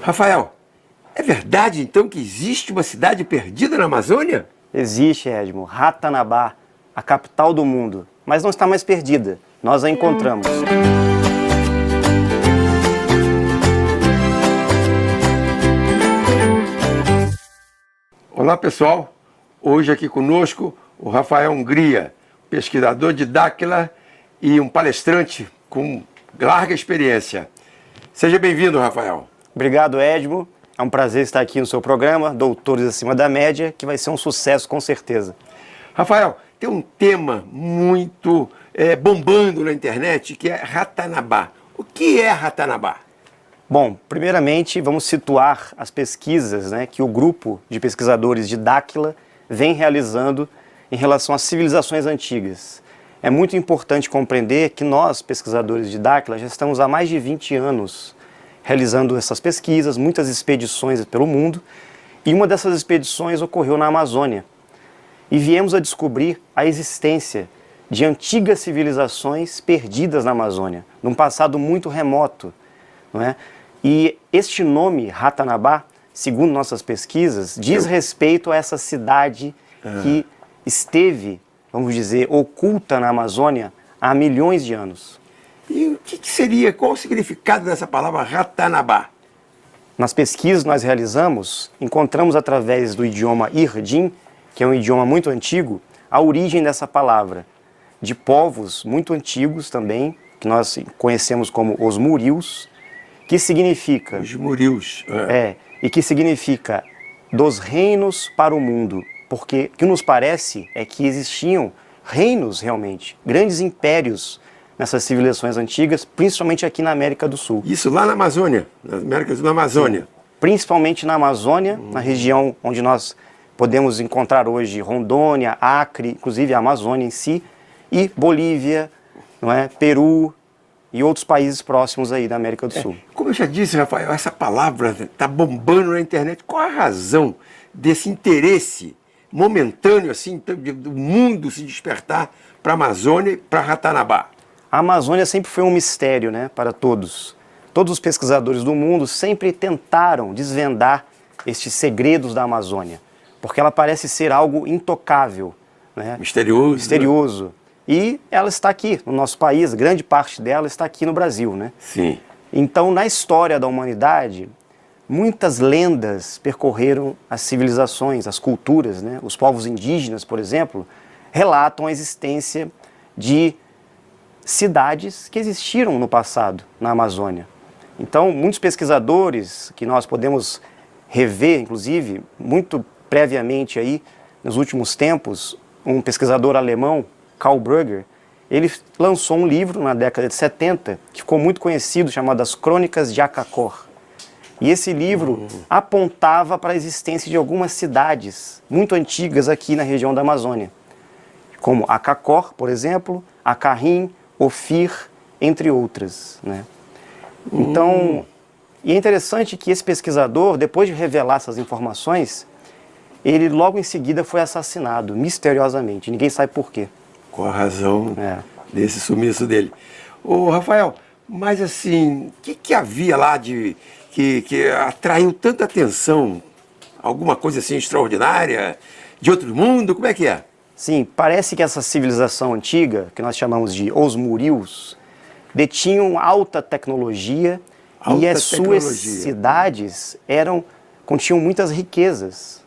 Rafael, é verdade então que existe uma cidade perdida na Amazônia? Existe, Edmo, Ratanabá, a capital do mundo, mas não está mais perdida. Nós a encontramos. Olá pessoal, hoje aqui conosco o Rafael Hungria, pesquisador de Dáquila e um palestrante com larga experiência. Seja bem-vindo, Rafael. Obrigado, Edmo. É um prazer estar aqui no seu programa, Doutores Acima da Média, que vai ser um sucesso com certeza. Rafael, tem um tema muito bombando na internet que é Ratanabá. O que é Ratanabá? Bom, primeiramente vamos situar as pesquisas que o grupo de pesquisadores de Dáquila vem realizando em relação às civilizações antigas. É muito importante compreender que nós, pesquisadores de Dáquila, já estamos há mais de 20 anos realizando essas pesquisas, muitas expedições pelo mundo, e uma dessas expedições ocorreu na Amazônia. E viemos a descobrir a existência de antigas civilizações perdidas na Amazônia, num passado muito remoto, não é? E este nome, Ratanabá, segundo nossas pesquisas, diz respeito a essa cidade que esteve, vamos dizer, oculta na Amazônia há milhões de anos. E o que seria, qual o significado dessa palavra Ratanabá? Nas pesquisas que nós realizamos, encontramos através do idioma Irdim, que é um idioma muito antigo, a origem dessa palavra, de povos muito antigos também, que nós conhecemos como os Murius, que significa... Os Murius. E que significa dos reinos para o mundo, porque o que nos parece é que existiam reinos realmente, grandes impérios nessas civilizações antigas, principalmente aqui na América do Sul. Isso lá na Amazônia, na América do Amazônia. Sim, principalmente na Amazônia, na região onde nós podemos encontrar hoje Rondônia, Acre, inclusive a Amazônia em si, e Bolívia, não é? Peru e outros países próximos aí da América do Sul. Como eu já disse, Rafael, essa palavra está bombando na internet. Qual a razão desse interesse momentâneo assim do mundo se despertar para a Amazônia e para Ratanabá? A Amazônia sempre foi um mistério, para todos. Todos os pesquisadores do mundo sempre tentaram desvendar estes segredos da Amazônia, porque ela parece ser algo intocável, Misterioso. Misterioso. Né? E ela está aqui no nosso país, grande parte dela está aqui no Brasil, Sim. Então, na história da humanidade, muitas lendas percorreram as civilizações, as culturas, Os povos indígenas, por exemplo, relatam a existência de cidades que existiram no passado na Amazônia. Então, muitos pesquisadores que nós podemos rever, inclusive, muito previamente aí, nos últimos tempos, um pesquisador alemão, Karl Brugger, ele lançou um livro na década de 70, que ficou muito conhecido, chamado As Crônicas de Akakor. E esse livro apontava para a existência de algumas cidades muito antigas aqui na região da Amazônia, como Akakor, por exemplo, Acarrim, Ofir, entre outras. Então, e é interessante que esse pesquisador, depois de revelar essas informações, ele logo em seguida foi assassinado, misteriosamente. Ninguém sabe por quê. Qual a razão desse sumiço dele? Ô, Rafael, mas assim, o que havia lá que atraiu tanta atenção? Alguma coisa assim extraordinária? De outro mundo? Como é que é? Sim, parece que essa civilização antiga, que nós chamamos de Os Murius, detinham alta tecnologia e as suas cidades continham muitas riquezas,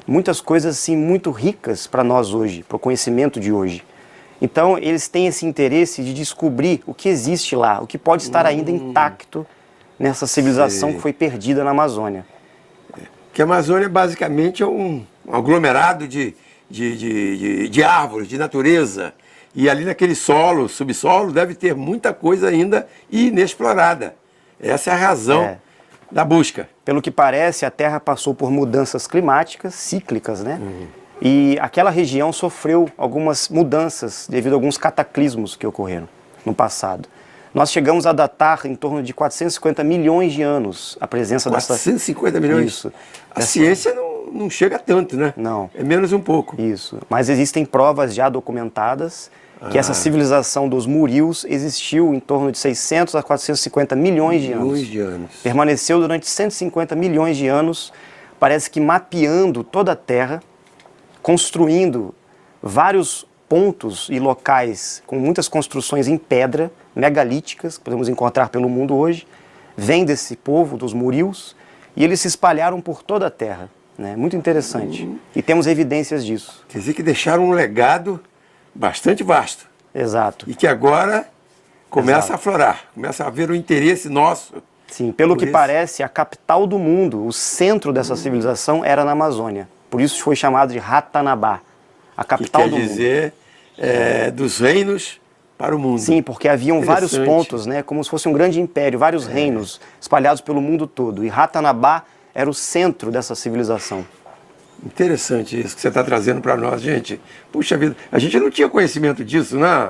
Muitas coisas assim muito ricas para nós hoje, para o conhecimento de hoje. Então eles têm esse interesse de descobrir o que existe lá, o que pode estar ainda intacto nessa civilização que foi perdida na Amazônia. Que a Amazônia basicamente é um aglomerado de árvores, de natureza. E ali naquele solo, subsolo, deve ter muita coisa ainda inexplorada. Essa é a razão da busca. Pelo que parece, a Terra passou por mudanças climáticas, cíclicas, E aquela região sofreu algumas mudanças devido a alguns cataclismos que ocorreram no passado. Nós chegamos a datar em torno de 450 milhões de anos a presença 450 milhões? Isso. A ciência não chega tanto, Não. É menos um pouco. Isso. Mas existem provas já documentadas que essa civilização dos Murios existiu em torno de 600 a 450 milhões de anos. Milhões de anos. Permaneceu durante 150 milhões de anos, parece que mapeando toda a Terra, construindo vários pontos e locais com muitas construções em pedra, megalíticas, que podemos encontrar pelo mundo hoje. Vem desse povo, dos Murios, e eles se espalharam por toda a Terra. Né? Muito interessante. E temos evidências disso. Quer dizer que deixaram um legado bastante vasto. Exato. E que agora começa Exato. a aflorar, começa a haver o interesse nosso. Sim, pelo Por que isso. parece, a capital do mundo, o centro dessa civilização era na Amazônia. Por isso foi chamado de Ratanabá, a Que capital quer do mundo. dizer dos reinos para o mundo. Sim, porque haviam vários Interessante. pontos, né, como se fosse um grande império, vários reinos espalhados pelo mundo todo. E Ratanabá era o centro dessa civilização. Interessante isso que você está trazendo para nós, gente. Puxa vida, a gente não tinha conhecimento disso, né?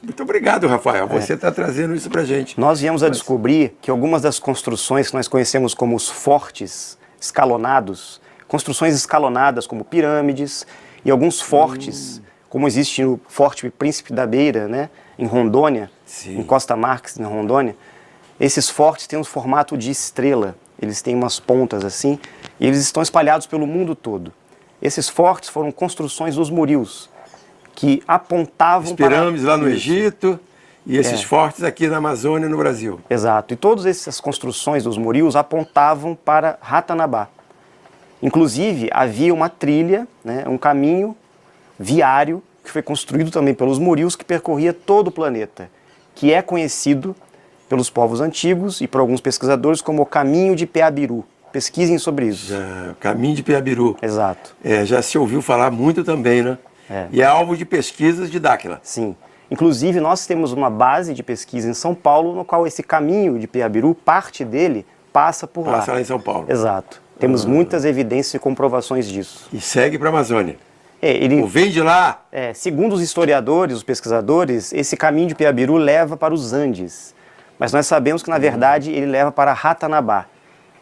Muito obrigado, Rafael. Você está trazendo isso para a gente. Nós viemos a descobrir que algumas das construções que nós conhecemos como os fortes escalonados, construções escalonadas como pirâmides e alguns fortes, como existe no Forte Príncipe da Beira, né, em Rondônia, Sim. em Costa Marques, em Rondônia, esses fortes têm um formato de estrela. Eles têm umas pontas assim, e eles estão espalhados pelo mundo todo. Esses fortes foram construções dos Murios, que apontavam As pirâmides lá no Isso. Egito e esses fortes aqui na Amazônia, no Brasil. Exato. E todas essas construções dos Murios apontavam para Ratanabá. Inclusive, havia uma trilha, né, um caminho viário, que foi construído também pelos Murios, que percorria todo o planeta, que é conhecido pelos povos antigos e por alguns pesquisadores como o Caminho de Peabiru. Pesquisem sobre isso. Caminho de Peabiru. Exato. Já se ouviu falar muito também, né? E é alvo de pesquisas de Dáquila. Sim. Inclusive, nós temos uma base de pesquisa em São Paulo, no qual esse Caminho de Peabiru, parte dele, passa por lá. Passa lá em São Paulo. Exato. Temos muitas evidências e comprovações disso. E segue para a Amazônia. Ele, Ou vem de lá. segundo os historiadores, os pesquisadores, esse Caminho de Peabiru leva para os Andes. Mas nós sabemos que, na verdade, ele leva para Ratanabá.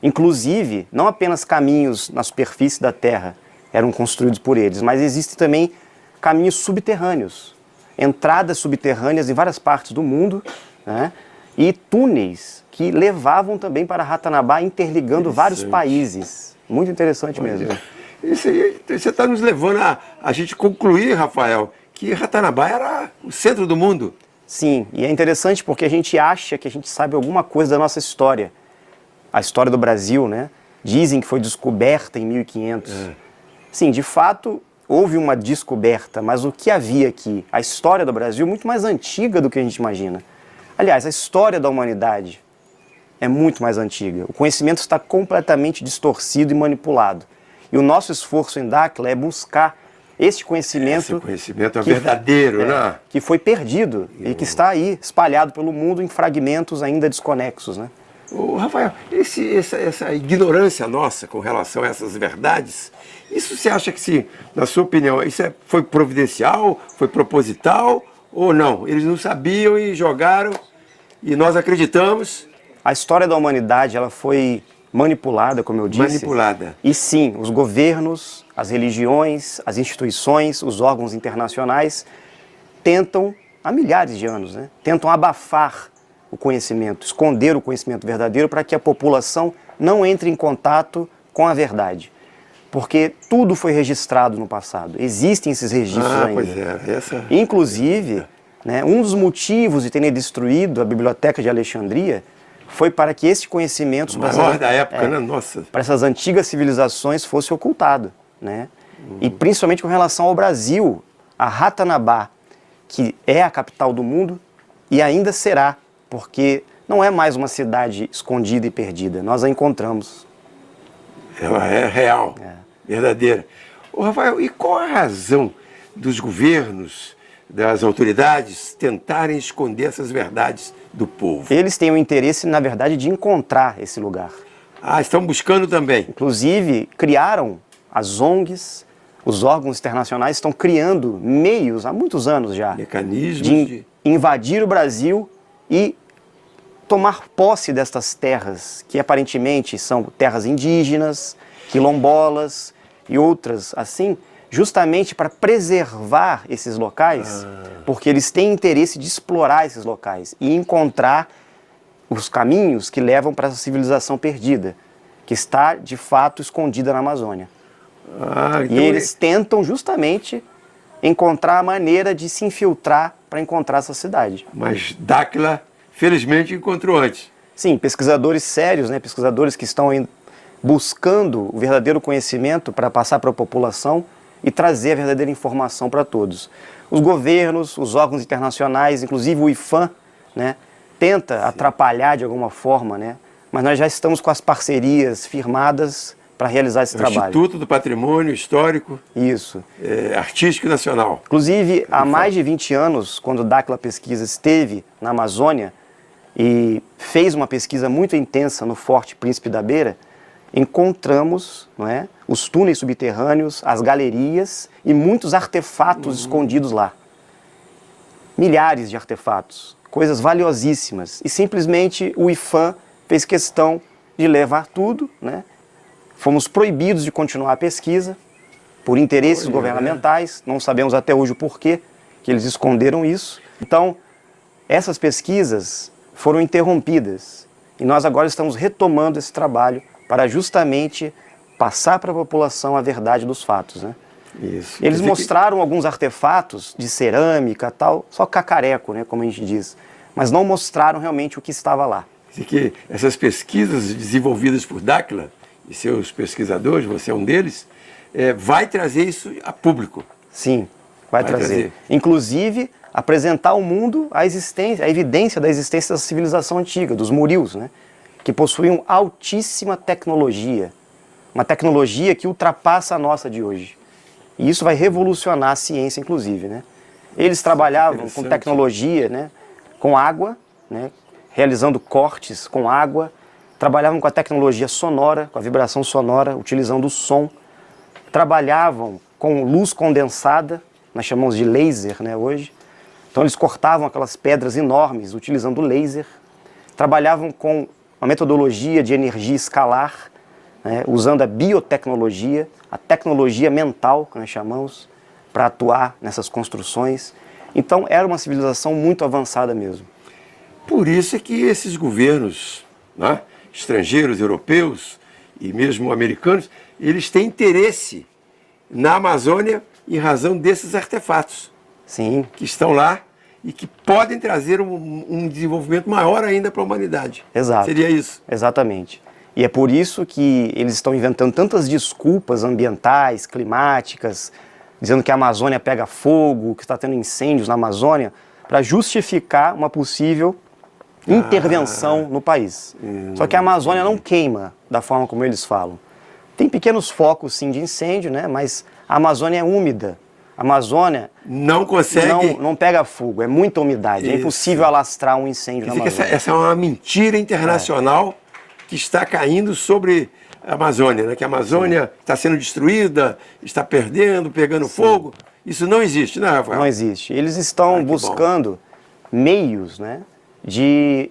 Inclusive, não apenas caminhos na superfície da Terra eram construídos por eles, mas existem também caminhos subterrâneos, entradas subterrâneas em várias partes do mundo, né? E túneis que levavam também para Ratanabá, interligando vários países. Muito interessante mesmo. Isso aí, você está nos levando a gente concluir, Rafael, que Ratanabá era o centro do mundo. Sim, e é interessante porque a gente acha que a gente sabe alguma coisa da nossa história. A história do Brasil, né? Dizem que foi descoberta em 1500. Sim, de fato, houve uma descoberta, mas o que havia aqui? A história do Brasil é muito mais antiga do que a gente imagina. Aliás, a história da humanidade é muito mais antiga. O conhecimento está completamente distorcido e manipulado. E o nosso esforço em Dáquila é buscar este conhecimento... Esse conhecimento é verdadeiro, né? Que foi perdido e que está aí, espalhado pelo mundo em fragmentos ainda desconexos, né? Ô, Rafael, essa ignorância nossa com relação a essas verdades, isso você acha que, na sua opinião, isso foi providencial, foi proposital ou não? Eles não sabiam e jogaram e nós acreditamos? A história da humanidade, ela foi manipulada, como eu disse. Manipulada. E sim, os governos, as religiões, as instituições, os órgãos internacionais tentam, há milhares de anos, né, tentam abafar o conhecimento, esconder o conhecimento verdadeiro para que a população não entre em contato com a verdade. Porque tudo foi registrado no passado. Existem esses registros ainda. Pois é. Inclusive, né, um dos motivos de terem destruído a Biblioteca de Alexandria foi para que esse conhecimento sobre maior da época, né? Nossa. para essas antigas civilizações fosse ocultado, né? E principalmente com relação ao Brasil, a Ratanabá, que é a capital do mundo e ainda será, porque não é mais uma cidade escondida e perdida, nós a encontramos. Ela é real, verdadeira. Ô, Rafael, e qual a razão dos governos, das autoridades tentarem esconder essas verdades do povo? Eles têm o interesse, na verdade, de encontrar esse lugar. Estão buscando também. Inclusive, criaram as ONGs, os órgãos internacionais estão criando meios, há muitos anos já, Mecanismos de invadir o Brasil e tomar posse destas terras, que aparentemente são terras indígenas, quilombolas e outras assim, justamente para preservar esses locais, porque eles têm interesse de explorar esses locais e encontrar os caminhos que levam para essa civilização perdida, que está de fato escondida na Amazônia. Então E eles tentam justamente encontrar a maneira de se infiltrar para encontrar essa cidade. Mas Dáquila, felizmente, encontrou antes. Sim, pesquisadores sérios, né, pesquisadores que estão buscando o verdadeiro conhecimento para passar para a população e trazer a verdadeira informação para todos. Os governos, os órgãos internacionais, inclusive o IPHAN, né, tenta atrapalhar de alguma forma, né, mas nós já estamos com as parcerias firmadas para realizar esse trabalho. Instituto do Patrimônio Histórico Isso. Artístico e Nacional. Inclusive, há mais de 20 anos, quando o Dáquila Pesquisa esteve na Amazônia e fez uma pesquisa muito intensa no Forte Príncipe da Beira, encontramos, não é, os túneis subterrâneos, as galerias e muitos artefatos escondidos lá. Milhares de artefatos, coisas valiosíssimas. E simplesmente o IPHAN fez questão de levar tudo, né? Fomos proibidos de continuar a pesquisa por interesses governamentais, não sabemos até hoje o porquê que eles esconderam isso. Então, essas pesquisas foram interrompidas e nós agora estamos retomando esse trabalho para justamente passar para a população a verdade dos fatos, né? Isso. Eles mostraram alguns artefatos de cerâmica, tal, só cacareco, né, como a gente diz, mas não mostraram realmente o que estava lá. Quer dizer que essas pesquisas desenvolvidas por Dáquila e seus pesquisadores, você é um deles, vai trazer isso a público. Sim, vai trazer. Inclusive, apresentar ao mundo a evidência da existência da civilização antiga, dos Murius, né, que possuíam altíssima tecnologia, uma tecnologia que ultrapassa a nossa de hoje. E isso vai revolucionar a ciência, inclusive, né? Eles trabalhavam com tecnologia, né, com água, né, realizando cortes com água, trabalhavam com a tecnologia sonora, com a vibração sonora, utilizando o som, trabalhavam com luz condensada, nós chamamos de laser, né, hoje. Então eles cortavam aquelas pedras enormes utilizando laser, trabalhavam com uma metodologia de energia escalar, né, usando a biotecnologia, a tecnologia mental, que nós chamamos, para atuar nessas construções. Então era uma civilização muito avançada mesmo. Por isso é que esses governos, né, estrangeiros, europeus e mesmo americanos, eles têm interesse na Amazônia em razão desses artefatos. Sim. Que estão lá e que podem trazer um desenvolvimento maior ainda para a humanidade. Exato. Seria isso? Exatamente. E é por isso que eles estão inventando tantas desculpas ambientais, climáticas, dizendo que a Amazônia pega fogo, que está tendo incêndios na Amazônia, para justificar uma possível intervenção no país. Só que a Amazônia não queima da forma como eles falam. Tem pequenos focos, sim, de incêndio, né? Mas a Amazônia é úmida. A Amazônia não consegue... Não pega fogo, é muita umidade. Isso. É impossível alastrar um incêndio na Amazônia. Essa é uma mentira internacional que está caindo sobre a Amazônia, né? Que a Amazônia está sendo destruída, está pegando fogo. Isso não existe, né, Rafael? Não existe. Eles estão buscando meios, né, de,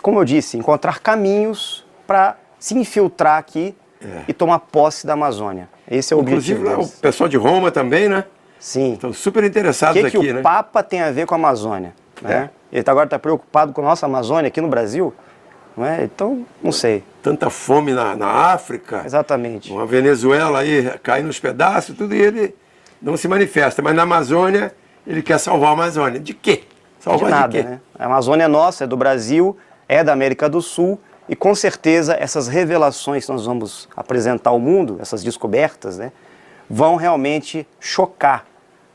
como eu disse, encontrar caminhos para se infiltrar aqui e tomar posse da Amazônia. Esse é o objetivo. Inclusive o pessoal de Roma também, né? Sim. Estão super interessados aqui, né? O que o Papa tem a ver com a Amazônia? Né? Ele agora está preocupado com a nossa Amazônia aqui no Brasil? Não é? Então, não sei. Tanta fome na África. Exatamente. Uma Venezuela aí caindo nos pedaços, tudo, e ele não se manifesta. Mas na Amazônia, ele quer salvar a Amazônia. De quê? Salvar de nada, de quê? Né? A Amazônia é nossa, é do Brasil, é da América do Sul, e com certeza essas revelações que nós vamos apresentar ao mundo, essas descobertas, né, vão realmente chocar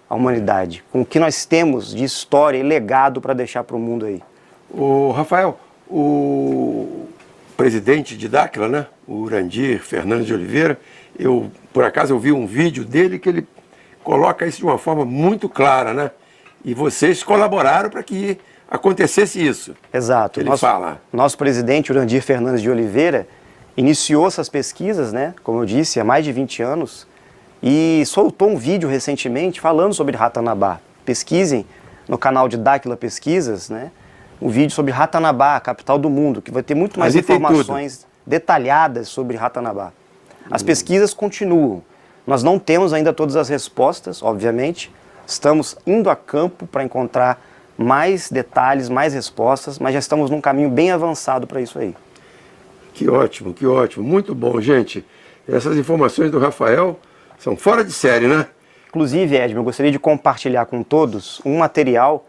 a humanidade com o que nós temos de história e legado para deixar para o mundo aí. O Rafael, o presidente de Dáquila, né, o Urandir Fernandes de Oliveira, por acaso eu vi um vídeo dele que ele coloca isso de uma forma muito clara, né? E vocês colaboraram para que acontecesse isso. Exato. Ele fala. Nosso presidente, Urandir Fernandes de Oliveira, iniciou essas pesquisas, né, como eu disse, há mais de 20 anos, e soltou um vídeo recentemente falando sobre Ratanabá. Pesquisem no canal de Dáquila Pesquisas, né, um vídeo sobre Ratanabá, a capital do mundo, que vai ter muito mais informações detalhadas sobre Ratanabá. As pesquisas continuam. Nós não temos ainda todas as respostas, obviamente. Estamos indo a campo para encontrar mais detalhes, mais respostas, mas já estamos num caminho bem avançado para isso aí. Que ótimo, muito bom, gente. Essas informações do Rafael são fora de série, né? Inclusive, Edmir, eu gostaria de compartilhar com todos um material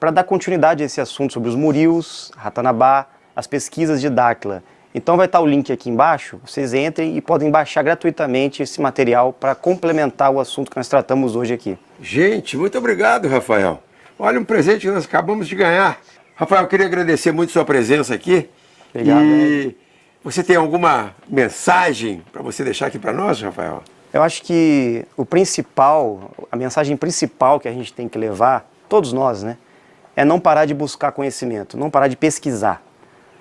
para dar continuidade a esse assunto sobre os Murios, Ratanabá, as pesquisas de Dáquila. Então vai estar o link aqui embaixo, vocês entrem e podem baixar gratuitamente esse material para complementar o assunto que nós tratamos hoje aqui. Gente, muito obrigado, Rafael. Olha um presente que nós acabamos de ganhar. Rafael, eu queria agradecer muito sua presença aqui. Obrigado, E você tem alguma mensagem para você deixar aqui para nós, Rafael? Eu acho que a mensagem principal que a gente tem que levar, todos nós, né, é não parar de buscar conhecimento, não parar de pesquisar.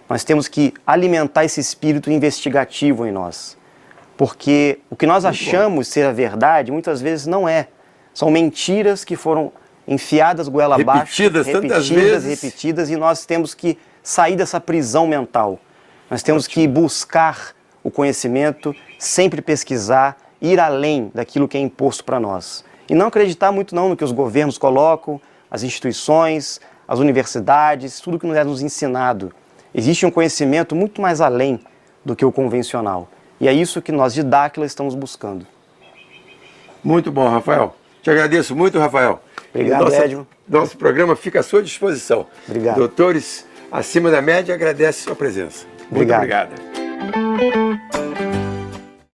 Nós temos que alimentar esse espírito investigativo em nós. Porque o que nós achamos ser a verdade, muitas vezes não é. São mentiras que foram enfiadas goela abaixo, repetidas, e nós temos que sair dessa prisão mental. Nós temos que buscar o conhecimento, sempre pesquisar, ir além daquilo que é imposto para nós. E não acreditar muito não no que os governos colocam, as instituições, as universidades, tudo que nos é nos ensinado. Existe um conhecimento muito mais além do que o convencional. E é isso que nós de Dáquila estamos buscando. Muito bom, Rafael. Te agradeço muito, Rafael. Obrigado, Edmir. Nosso programa fica à sua disposição. Obrigado. Doutores acima da média agradece a sua presença. Obrigado. Muito obrigado.